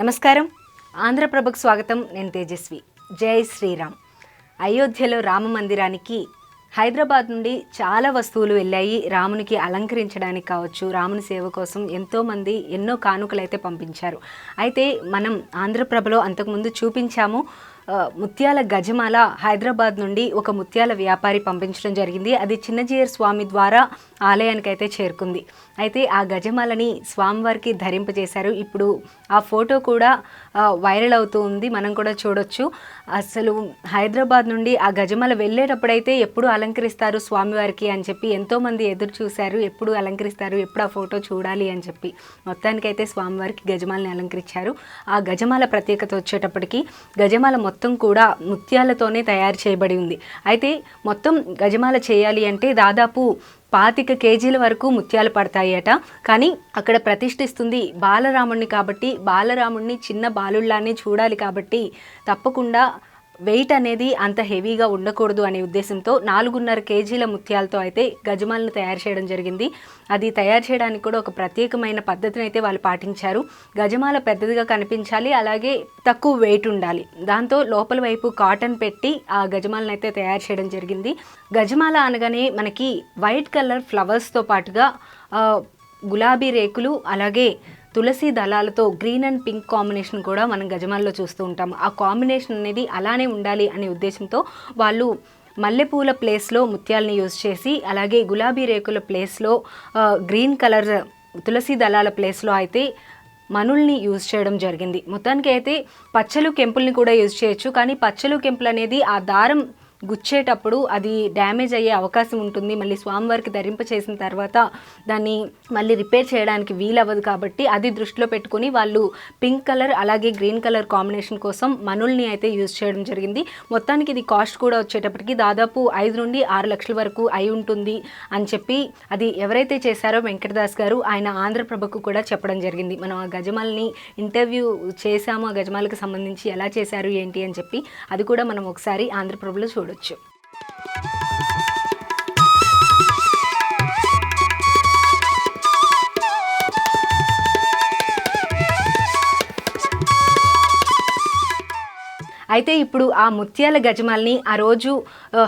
నమస్కారం. ఆంధ్రప్రభకు స్వాగతం. నేను తేజస్వి. జై శ్రీరామ్. అయోధ్యలో రామ మందిరానికి హైదరాబాద్ నుండి చాలా వస్తువులు వెళ్ళాయి. రామునికి అలంకరించడానికి కావచ్చు, రాముని సేవ కోసం ఎంతోమంది ఎన్నో కానుకలు అయితే పంపించారు. అయితే మనం ఆంధ్రప్రభలో అంతకుముందు చూపించాము. ముత్యాల గజమాల హైదరాబాద్ నుండి ఒక ముత్యాల వ్యాపారి పంపించడం జరిగింది. అది చిన్నజీయర్ స్వామి ద్వారా ఆలయానికి అయితే చేరుకుంది. అయితే ఆ గజమాలని స్వామివారికి ధరింపజేశారు. ఇప్పుడు ఆ ఫోటో కూడా వైరల్ అవుతూ ఉంది, మనం కూడా చూడొచ్చు. అసలు హైదరాబాద్ నుండి ఆ గజమాల వెళ్ళేటప్పుడైతే ఎప్పుడు అలంకరిస్తారు స్వామివారికి అని చెప్పి ఎంతోమంది ఎదురు చూశారు. ఎప్పుడు అలంకరిస్తారు, ఎప్పుడు ఆ ఫోటో చూడాలి అని చెప్పి. మొత్తానికైతే స్వామివారికి గజమాలని అలంకరించారు. ఆ గజమాల ప్రత్యేకత వచ్చేటప్పటికి గజమాల మొత్తం కూడా ముత్యాలతోనే తయారు చేయబడి ఉంది. అయితే మొత్తం గజమాల చేయాలి అంటే దాదాపు 25 కేజీల వరకు ముత్యాలు పడతాయట. కానీ అక్కడ ప్రతిష్ఠిస్తుంది బాలరాముడిని కాబట్టి బాలరాముడిని చిన్న బాలుళ్లానే చూడాలి కాబట్టి తప్పకుండా వెయిట్ అనేది అంత హెవీగా ఉండకూడదు అనే ఉద్దేశంతో 4.5 కేజీల ముత్యాలతో అయితే గజమాలను తయారు చేయడం జరిగింది. అది తయారు చేయడానికి కూడా ఒక ప్రత్యేకమైన పద్ధతిని అయితే వాళ్ళు పాటించారు. గజమాల పెద్దదిగా కనిపించాలి, అలాగే తక్కువ వెయిట్ ఉండాలి. దాంతో లోపల వైపు కాటన్ పెట్టి ఆ గజమాలను అయితే తయారు చేయడం జరిగింది. గజమాల అనగానే మనకి వైట్ కలర్ ఫ్లవర్స్తో పాటుగా గులాబీ రేకులు, అలాగే తులసి దళాలతో గ్రీన్ అండ్ పింక్ కాంబినేషన్ కూడా మనం గజమాల్లో చూస్తూ ఉంటాం. ఆ కాంబినేషన్ అనేది అలానే ఉండాలి అనే ఉద్దేశంతో వాళ్ళు మల్లెపూల ప్లేస్లో ముత్యాలని యూజ్ చేసి, అలాగే గులాబీ రేకుల ప్లేస్లో గ్రీన్ కలర్ తులసి దళాల ప్లేస్లో అయితే మనుల్ని యూజ్ చేయడం జరిగింది. మొత్తానికి అయితే పచ్చలు కెంపుల్ని కూడా యూజ్ చేయొచ్చు. కానీ పచ్చలు కెంపులు అనేది ఆ దారం గుచ్చేటప్పుడు అది డ్యామేజ్ అయ్యే అవకాశం ఉంటుంది. మళ్ళీ స్వామివారికి ధరింప చేసిన తర్వాత దాన్ని మళ్ళీ రిపేర్ చేయడానికి వీలవ్వదు. కాబట్టి అది దృష్టిలో పెట్టుకుని వాళ్ళు పింక్ కలర్ అలాగే గ్రీన్ కలర్ కాంబినేషన్ కోసం మనుల్ని అయితే యూజ్ చేయడం జరిగింది. మొత్తానికి ఇది కాస్ట్ కూడా వచ్చేటప్పటికి దాదాపు 5 నుండి 6 లక్షల వరకు అయి ఉంటుంది అని చెప్పి అది ఎవరైతే చేశారో వెంకటదాస్ గారు, ఆయన ఆంధ్రప్రభకు కూడా చెప్పడం జరిగింది. మనం ఆ గజమాలని ఇంటర్వ్యూ చేశాము, ఆ గజమాలకు సంబంధించి ఎలా చేశారు ఏంటి అని చెప్పి. అది కూడా మనం ఒకసారి ఆంధ్రప్రభలో చూడొచ్చు. అయితే ఇప్పుడు ఆ ముత్యాల గజమాలని ఆ రోజు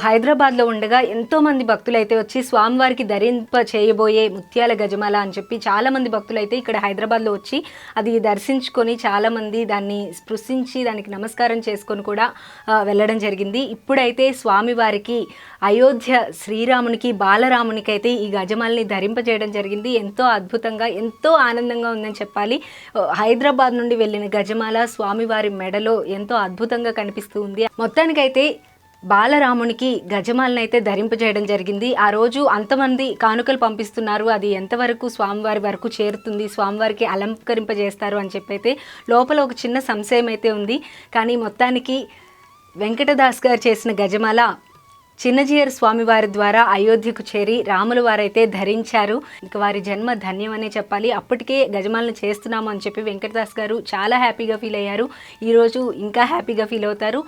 హైదరాబాద్లో ఉండగా ఎంతోమంది భక్తులు అయితే వచ్చి స్వామివారికి ధరింప చేయబోయే ముత్యాల గజమాల అని చెప్పి చాలామంది భక్తులు అయితే ఇక్కడ హైదరాబాద్లో వచ్చి అది దర్శించుకొని చాలామంది దాన్ని స్పృశించి దానికి నమస్కారం చేసుకొని కూడా వెళ్ళడం జరిగింది. ఇప్పుడైతే స్వామివారికి అయోధ్య శ్రీరామునికి బాలరామునికి అయితే ఈ గజమాలని ధరింపజేయడం జరిగింది. ఎంతో అద్భుతంగా, ఎంతో ఆనందంగా ఉందని చెప్పాలి. హైదరాబాద్ నుండి వెళ్ళిన గజమాల స్వామివారి మెడలో ఎంతో అద్భుతంగా కనిపిస్తూ ఉంది. మొత్తానికైతే బాలరామునికి గజమాలను అయితే ధరింపజేయడం జరిగింది. ఆ రోజు అంతమంది కానుకలు పంపిస్తున్నారు, అది ఎంతవరకు స్వామివారి వరకు చేరుతుంది, స్వామివారికి అలంకరింపజేస్తారు అని చెప్పి అయితే లోపల ఒక చిన్న సంశయం అయితే ఉంది. కానీ మొత్తానికి వెంకటదాస్ గారు చేసిన గజమాల చిన్నజీయర్ స్వామివారి ద్వారా అయోధ్యకు చేరి రాముల వారైతే ధరించారు. ఇక వారి జన్మ ధన్యమనే చెప్పాలి. అప్పటికే గజమాలను చేస్తున్నాము అని చెప్పి వెంకటదాస్ గారు చాలా హ్యాపీగా ఫీల్ అయ్యారు. ఈరోజు ఇంకా హ్యాపీగా ఫీల్ అవుతారు.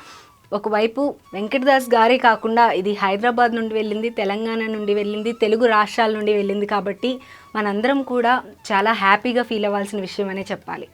ఒకవైపు వెంకటదాస్ గారే కాకుండా ఇది హైదరాబాద్ నుండి వెళ్ళింది, తెలంగాణ నుండి వెళ్ళింది, తెలుగు రాష్ట్రాల నుండి వెళ్ళింది. కాబట్టి మనందరం కూడా చాలా హ్యాపీగా ఫీల్ అవ్వాల్సిన విషయం అనే చెప్పాలి.